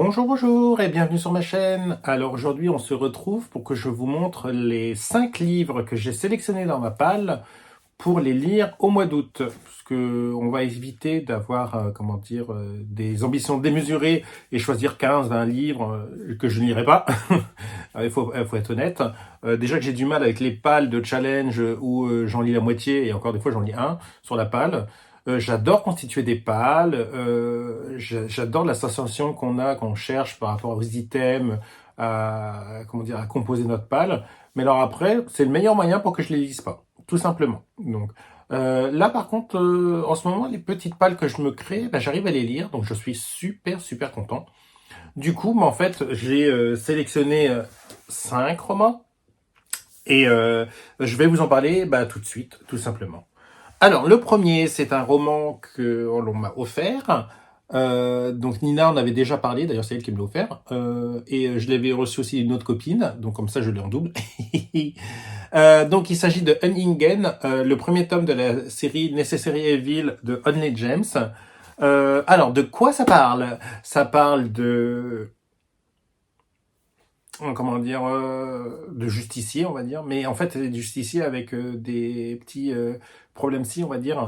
Bonjour, bonjour et bienvenue sur ma chaîne. Alors aujourd'hui, on se retrouve pour que je vous montre les 5 livres que j'ai sélectionnés dans ma palle pour les lire au mois d'août. Parce que on va éviter d'avoir, des ambitions démesurées et choisir 15, 20 livres que je ne lirai pas. Il faut être honnête. Déjà que j'ai du mal avec les pales de challenge où j'en lis la moitié et encore des fois j'en lis un sur la palle. J'adore constituer des pales, j'adore la sensation qu'on a quand on cherche par rapport aux items, à composer notre pale. Mais alors après, c'est le meilleur moyen pour que je les lise pas, tout simplement. Donc là, par contre, en ce moment, les petites pales que je me crée, j'arrive à les lire, donc je suis super content. Du coup, en fait, j'ai sélectionné 5 romans et je vais vous en parler tout de suite, tout simplement. Alors, le premier, c'est un roman que l'on m'a offert. Donc Nina en avait déjà parlé, d'ailleurs c'est elle qui me l'a offert. Et je l'avais reçu aussi d'une autre copine, donc comme ça je l'ai en double. Donc il s'agit de Unhingen, le premier tome de la série Necessary Evil de Onley James. Alors, de quoi ça parle? Ça parle de de justicier, on va dire, mais en fait, c'est des justiciers avec des petits problèmes si, on va dire.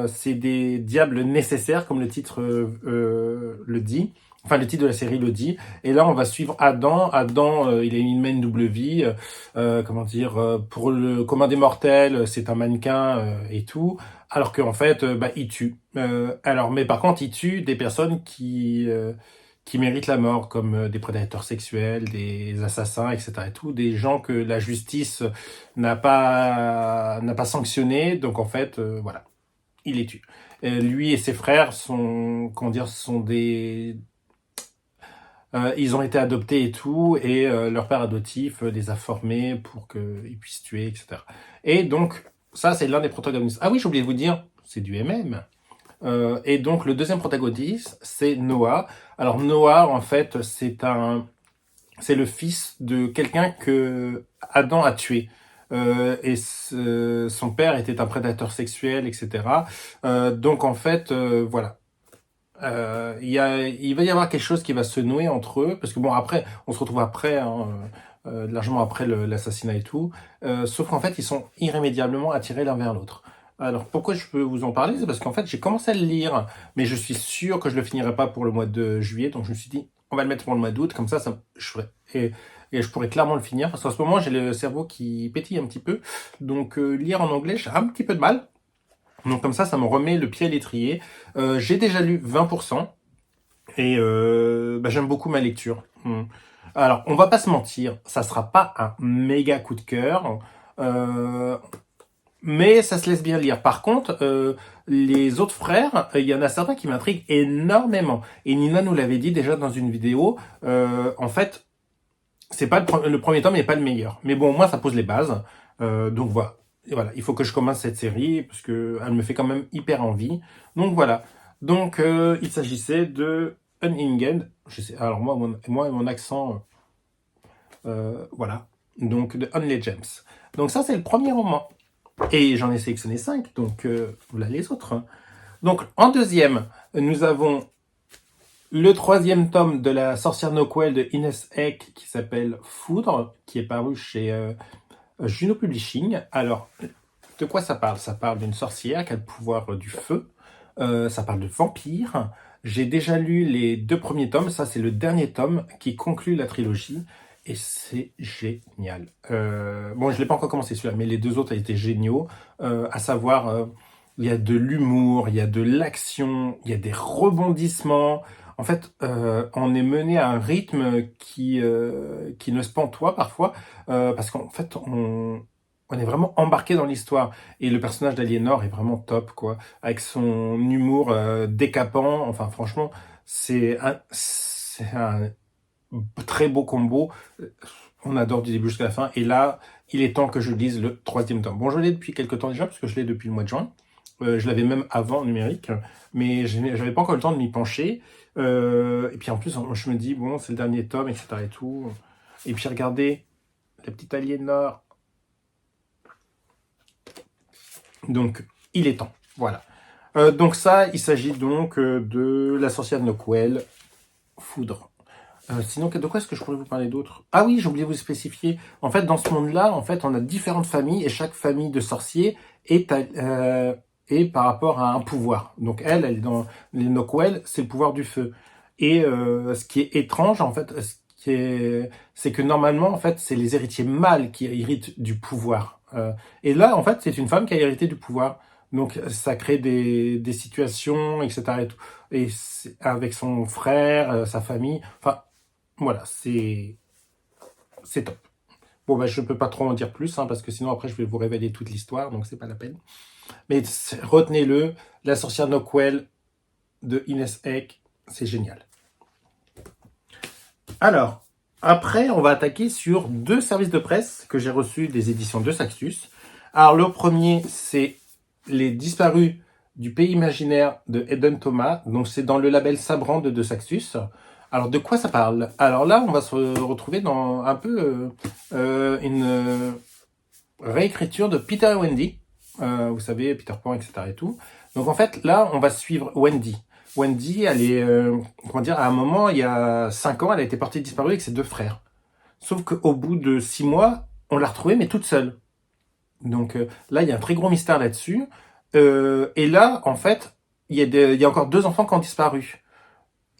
C'est des diables nécessaires, comme le titre le dit. Enfin, le titre de la série le dit. Et là, on va suivre Adam. Adam, il mène une double vie. Pour le commun des mortels, c'est un mannequin et tout. Alors qu'en fait, il tue. Mais par contre, il tue des personnes qui méritent la mort, comme des prédateurs sexuels, des assassins, etc. Et tout, des gens que la justice n'a pas sanctionné. Donc en fait, voilà, il les tue. Lui et ses frères sont, sont des, ils ont été adoptés et tout, et leur père adoptif les a formés pour qu'ils puissent tuer, etc. Et donc ça, c'est l'un des protagonistes. Ah oui, j'ai oublié de vous dire, c'est du MM. Et donc le deuxième protagoniste, c'est Noah. Alors Noah, en fait, c'est le fils de quelqu'un que Adam a tué. Son père était un prédateur sexuel, etc. Donc en fait, voilà. Il va y avoir quelque chose qui va se nouer entre eux, parce que bon, après, on se retrouve après, hein, largement après l'assassinat et tout, sauf qu'en fait, ils sont irrémédiablement attirés l'un vers l'autre. Alors, pourquoi je peux vous en parler? C'est parce qu'en fait, j'ai commencé à le lire, mais je suis sûr que je le finirai pas pour le mois de juillet, donc je me suis dit, on va le mettre pour le mois d'août, comme ça, et je pourrais clairement le finir, parce qu'en ce moment, j'ai le cerveau qui pétille un petit peu, donc lire en anglais, j'ai un petit peu de mal, donc comme ça me remet le pied à l'étrier. J'ai déjà lu 20%, et j'aime beaucoup ma lecture. Alors, on va pas se mentir, ça sera pas un méga coup de cœur, euh, mais ça se laisse bien lire. Par contre, les autres frères, il y en a certains qui m'intriguent énormément. Et Nina nous l'avait dit déjà dans une vidéo. En fait, c'est pas le premier tome n'est pas le meilleur. Mais bon, moi, ça pose les bases. Donc voilà. Et voilà, il faut que je commence cette série parce que elle me fait quand même hyper envie. Donc voilà. Donc il s'agissait de Unhinged. Je sais. Alors moi, mon accent, voilà. Donc de Only James. Donc ça, c'est le premier roman. Et j'en ai sélectionné 5. Donc voilà les autres, hein. Donc en deuxième, nous avons le troisième tome de la sorcière Noquel de Ines Eck qui s'appelle Foudre, qui est paru chez Juno Publishing. Alors, de quoi ça parle? Ça parle d'une sorcière qui a le pouvoir du feu. Ça parle de vampires. J'ai déjà lu les 2 premiers tomes. Ça, c'est le dernier tome qui conclut la trilogie. Et c'est génial. Bon, je ne l'ai pas encore commencé celui-là, mais les 2 autres ont été géniaux. À savoir, il y a de l'humour, il y a de l'action, il y a des rebondissements. En fait, on est mené à un rythme qui ne se pantoie parfois, parce qu'en fait, on est vraiment embarqué dans l'histoire. Et le personnage d'Aliénor est vraiment top, quoi. Avec son humour décapant. Enfin, franchement, c'est un très beau combo. On adore du début jusqu'à la fin. Et là, il est temps que je lise le troisième tome. Bon, je l'ai depuis quelques temps déjà, parce que je l'ai depuis le mois de juin. Je l'avais même avant en numérique, mais j'avais pas encore le temps de m'y pencher. Et puis en plus, je me dis, bon, c'est le dernier tome, etc. et tout. Et puis regardez, la petite Aliénor. Donc, il est temps. Voilà. Donc ça, il s'agit donc de la sorcière de Noquel, Foudre. Sinon, de quoi est-ce que je pourrais vous parler d'autre? Ah oui, j'ai oublié de vous spécifier. En fait, dans ce monde-là, en fait, on a différentes familles et chaque famille de sorciers est par rapport à un pouvoir. Donc elle est dans les Nokwell, c'est le pouvoir du feu. Et ce qui est étrange, en fait, c'est que normalement, en fait, c'est les héritiers mâles qui héritent du pouvoir. Et là, en fait, c'est une femme qui a hérité du pouvoir. Donc ça crée des situations, etc. Et tout. Et avec son frère, sa famille. Enfin, voilà, c'est top. Bon, bah, je peux pas trop en dire plus, hein, parce que sinon après je vais vous révéler toute l'histoire, donc c'est pas la peine. Mais retenez-le, La sorcière Nokwell de Ines Eck, c'est génial. Alors, après, on va attaquer sur deux services de presse que j'ai reçus des éditions de Saxus. Alors, le premier, c'est Les disparus du pays imaginaire de Eden Thomas. Donc, c'est dans le label Sabrand de Saxus. Alors, de quoi ça parle? Alors là, on va se retrouver dans un peu une réécriture de Peter et Wendy. Vous savez, Peter Pan, etc. et tout. Donc, en fait, là, on va suivre Wendy. Wendy, elle est, comment dire, à un moment, il y a 5 ans, elle a été portée disparue avec ses deux frères. Sauf qu'au bout de 6 mois, on l'a retrouvée, mais toute seule. Donc là, il y a un très gros mystère là-dessus. Et là, en fait, il y a encore deux enfants qui ont disparu.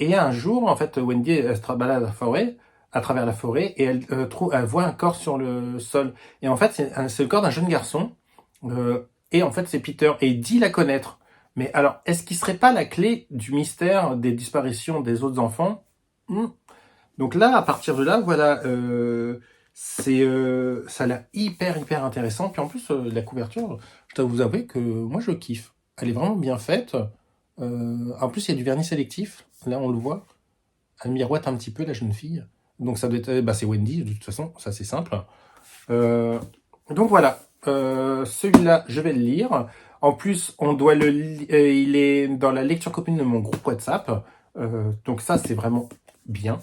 Et un jour, en fait, Wendy, elle se balade à travers la forêt, et elle voit un corps sur le sol. Et en fait, c'est le corps d'un jeune garçon. Et en fait, c'est Peter. Et il dit la connaître. Mais alors, est-ce qu'il serait pas la clé du mystère des disparitions des autres enfants? Donc là, à partir de là, voilà, ça a l'air hyper intéressant. Puis en plus, la couverture, je dois vous avouer que moi, je kiffe. Elle est vraiment bien faite. En plus, il y a du vernis sélectif. Là, on le voit. Elle miroite un petit peu la jeune fille. Donc ça doit être, bah, c'est Wendy, de toute façon, ça c'est simple. Donc voilà, celui-là, je vais le lire. En plus, il est dans la lecture commune de mon groupe WhatsApp. Donc ça, c'est vraiment bien.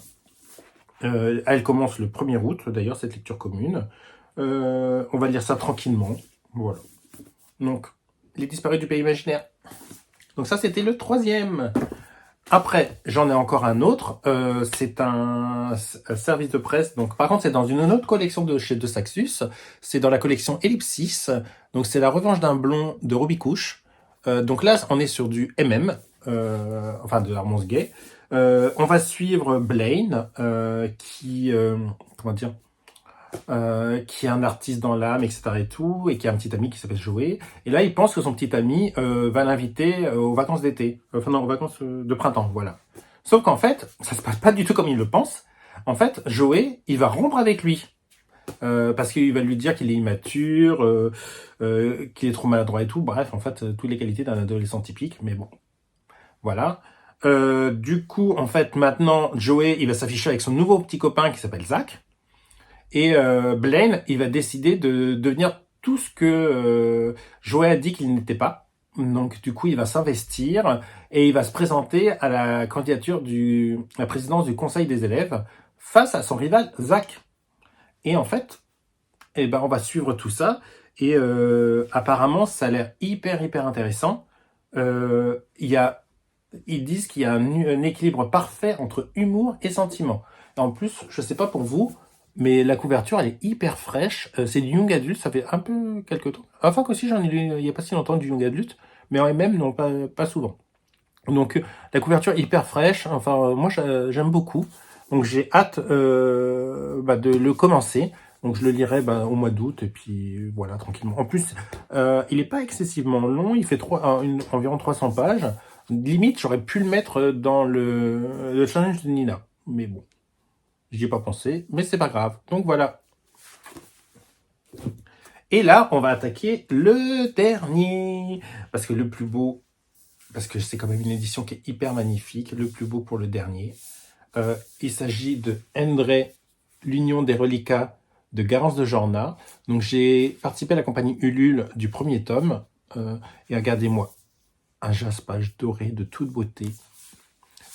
Elle commence le 1er août, d'ailleurs, cette lecture commune. On va lire ça tranquillement. Voilà. Donc, Les disparus du pays imaginaire. Donc ça, c'était le troisième. Après, j'en ai encore un autre. C'est un service de presse. Donc, par contre, c'est dans une autre collection de chez De Saxus. C'est dans la collection Ellipsis. Donc, c'est La revanche d'un blond de Robicouche. Donc là, on est sur du MM, enfin de Harmons Gay. On va suivre Blaine, comment dire, qui est un artiste dans l'âme, etc. et tout, et qui a un petit ami qui s'appelle Joey. Et là, il pense que son petit ami va l'inviter aux vacances d'été, enfin non, aux vacances de printemps, voilà. Sauf qu'en fait, ça se passe pas du tout comme il le pense. En fait, Joey, il va rompre avec lui. Parce qu'il va lui dire qu'il est immature, qu'il est trop maladroit et tout. Bref, en fait, toutes les qualités d'un adolescent typique, mais bon, voilà. Du coup, en fait, maintenant, Joey, il va s'afficher avec son nouveau petit copain qui s'appelle Zach. Et Blaine, il va décider de devenir tout ce que Joey a dit qu'il n'était pas. Donc du coup, il va s'investir et il va se présenter à la candidature à la présidence du conseil des élèves face à son rival Zach. Et en fait, eh ben, on va suivre tout ça. Et apparemment, ça a l'air hyper intéressant. Ils disent qu'il y a un équilibre parfait entre humour et sentiment. Et en plus, je sais pas pour vous, mais la couverture, elle est hyper fraîche. C'est du young adult, ça fait un peu quelques temps. Enfin, qu'aussi, j'en ai lu il y a pas si longtemps du young adult, mais en MM, non, pas souvent. Donc, la couverture est hyper fraîche. Enfin, moi, j'aime beaucoup. Donc, j'ai hâte de le commencer. Donc, je le lirai au mois d'août, et puis voilà, tranquillement. En plus, il n'est pas excessivement long. Il fait environ 300 pages. Limite, j'aurais pu le mettre dans le challenge de Nina. Mais bon. J'y ai pas pensé, mais c'est pas grave. Donc voilà. Et là, on va attaquer le dernier. Parce que le plus beau, parce que c'est quand même une édition qui est hyper magnifique, le plus beau pour le dernier. Il s'agit de Endre, l'Union des reliquats de Garance de Jorna. Donc j'ai participé à la compagnie Ulule du premier tome. Et regardez-moi, un jaspage doré de toute beauté.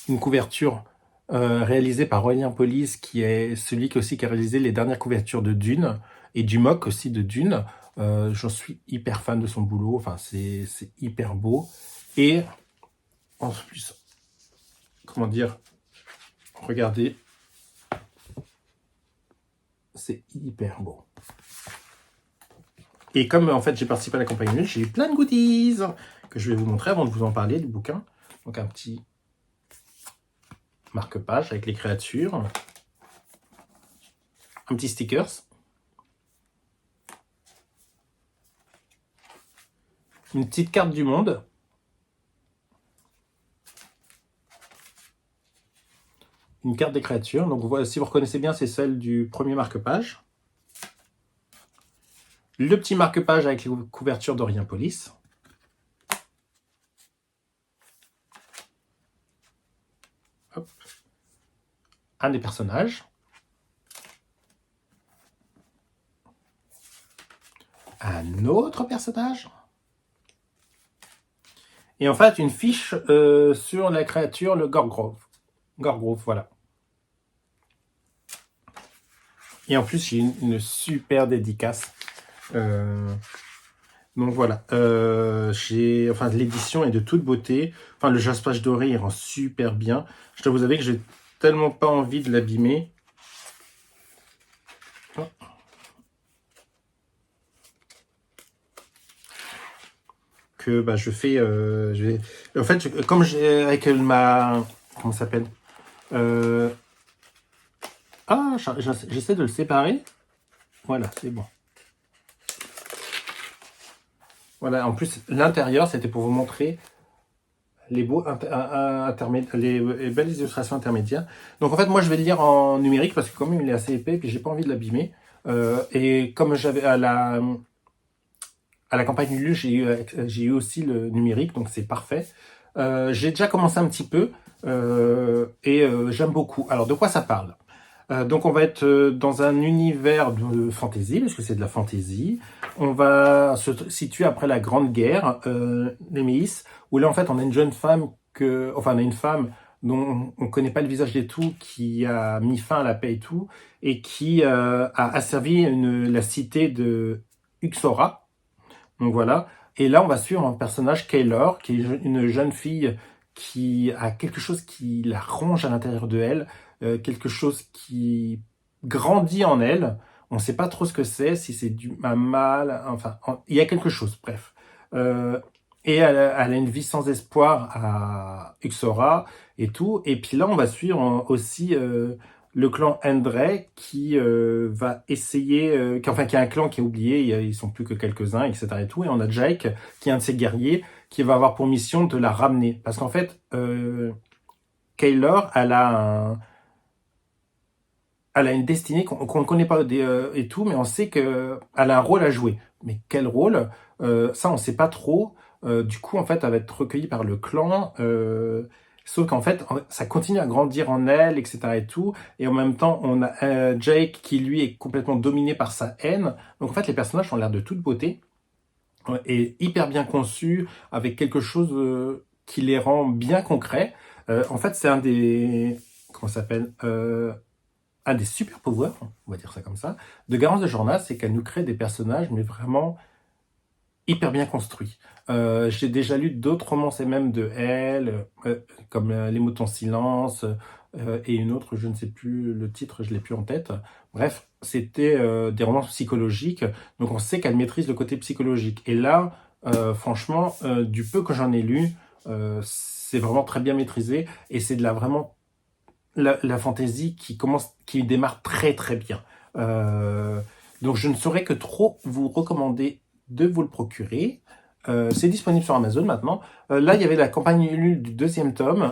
Une couverture réalisé par Aurélien Polis, qui est celui qui a réalisé les dernières couvertures de Dune, et du MOC aussi de Dune. J'en suis hyper fan de son boulot, enfin c'est hyper beau. Et en plus, comment dire, regardez, C'est hyper beau. Et comme en fait j'ai participé à la campagne nulle, j'ai eu plein de goodies que je vais vous montrer avant de vous en parler du bouquin. Donc un petit marque-page avec les créatures, un petit stickers, une petite carte du monde, une carte des créatures. Donc voilà, si vous reconnaissez bien, c'est celle du premier marque-page. Le petit marque-page avec les couvertures d'Orient Police. Hop. Un des personnages. Un autre personnage. Et en fait, une fiche sur la créature, le Gorgrove. Gorgrove, voilà. Et en plus, j'ai une super dédicace. Donc voilà, enfin l'édition est de toute beauté. Enfin, le jaspage doré, il rend super bien. Je dois vous avouer que j'ai tellement pas envie de l'abîmer. Que bah, je fais... En fait, comme j'ai avec ma... Comment ça s'appelle Ah, j'essaie de le séparer. Voilà, c'est bon. Voilà, en plus, l'intérieur, c'était pour vous montrer les beaux les belles illustrations intermédiaires. Donc en fait, moi, je vais le lire en numérique parce que quand même, il est assez épais, puis j'ai pas envie de l'abîmer. Et comme j'avais à la campagne Lulu, j'ai eu aussi le numérique, donc c'est parfait. J'ai déjà commencé un petit peu et j'aime beaucoup. Alors, de quoi ça parle? Donc on va être dans un univers de fantasy, parce que c'est de la fantasy. On va se situer après la Grande Guerre, Néméis, où là en fait on a une jeune femme on a une femme dont on connaît pas le visage et tout, qui a mis fin à la paix et tout, et qui a asservi la cité de Uxora. Donc voilà. Et là on va suivre un personnage, Kaylor, qui est une jeune fille qui a quelque chose qui la ronge à l'intérieur de elle, quelque chose qui grandit en elle. On ne sait pas trop ce que c'est, si c'est du mal, enfin, il y a quelque chose, bref. Et elle a une vie sans espoir à Uxora et tout. Et puis là, on va suivre aussi le clan Endre qui va essayer, qui est un clan qui est oublié, ils sont plus que quelques-uns, etc. Et tout. Et on a Jake, qui est un de ses guerriers, qui va avoir pour mission de la ramener. Parce qu'en fait, Kaylor, elle a une destinée qu'on ne connaît pas et tout, mais on sait qu'elle a un rôle à jouer. Mais quel rôle ça, on ne sait pas trop. Du coup, en fait, elle va être recueillie par le clan. Sauf qu'en fait, ça continue à grandir en elle, etc. et tout. Et en même temps, on a Jake qui, lui, est complètement dominé par sa haine. Donc, en fait, les personnages ont l'air de toute beauté et hyper bien conçus, avec quelque chose qui les rend bien concrets. En fait, c'est un des... Comment ça s'appelle un des super pouvoirs, on va dire ça comme ça, de Garance de Jornas, c'est qu'elle nous crée des personnages, mais vraiment hyper bien construits. J'ai déjà lu d'autres romances et même de elle, comme Les moutons silence, et une autre, je ne sais plus le titre, je l'ai plus en tête. Bref, c'était des romances psychologiques, donc on sait qu'elle maîtrise le côté psychologique. Et là, franchement, du peu que j'en ai lu, c'est vraiment très bien maîtrisé, et c'est de la fantaisie qui démarre très très bien. Donc je ne saurais que trop vous recommander de vous le procurer. C'est disponible sur Amazon maintenant. Là, il y avait la campagne Ulule du deuxième tome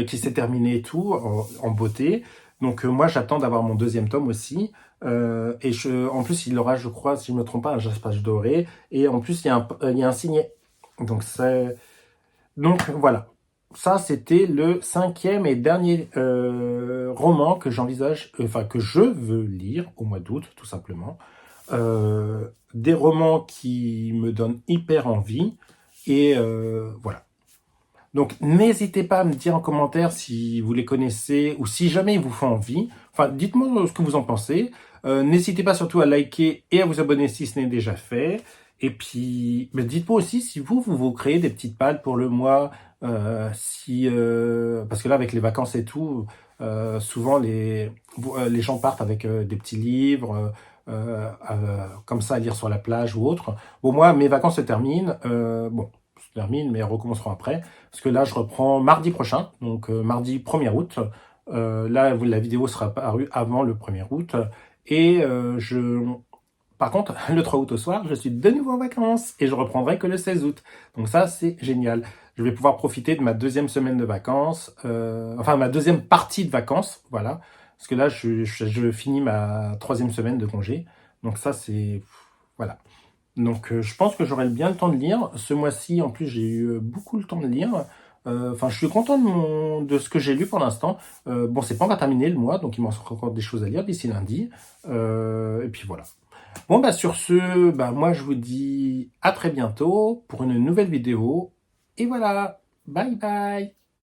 qui s'est terminée et tout, en beauté. Donc moi, j'attends d'avoir mon deuxième tome aussi. En plus, il aura, je crois, si je ne me trompe pas, un jaspage doré. Et en plus, il y a un signet. Donc voilà. Ça, c'était le 5e et dernier roman que j'envisage, enfin que je veux lire au mois d'août, tout simplement. Des romans qui me donnent hyper envie. Et voilà. Donc, n'hésitez pas à me dire en commentaire si vous les connaissez ou si jamais ils vous font envie. Enfin, dites-moi ce que vous en pensez. N'hésitez pas surtout à liker et à vous abonner si ce n'est déjà fait. Et puis, dites-moi aussi si vous créez des petites pales pour le mois. Parce que là, avec les vacances et tout, Souvent, les gens partent avec des petits livres, comme ça, à lire sur la plage ou autre. Bon, moi, mes vacances se terminent. Bon, se terminent, mais elles recommenceront après. Parce que là, je reprends mardi prochain, donc mardi 1er août. Là, la vidéo sera parue avant le 1er août. Et par contre, le 3 août au soir, je suis de nouveau en vacances et je reprendrai que le 16 août. Donc ça, c'est génial. Je vais pouvoir profiter de ma deuxième semaine de vacances, enfin ma deuxième partie de vacances, voilà. Parce que là, je finis ma troisième semaine de congé. Donc ça, c'est... Voilà. Donc je pense que j'aurai bien le temps de lire. Ce mois-ci, en plus, j'ai eu beaucoup le temps de lire. Enfin, je suis content de ce que j'ai lu pour l'instant. Bon, c'est pas encore terminé le mois, donc il m'en reste encore des choses à lire d'ici lundi. Et puis voilà. Bon, bah sur ce, bah moi je vous dis à très bientôt pour une nouvelle vidéo. Et voilà, bye bye.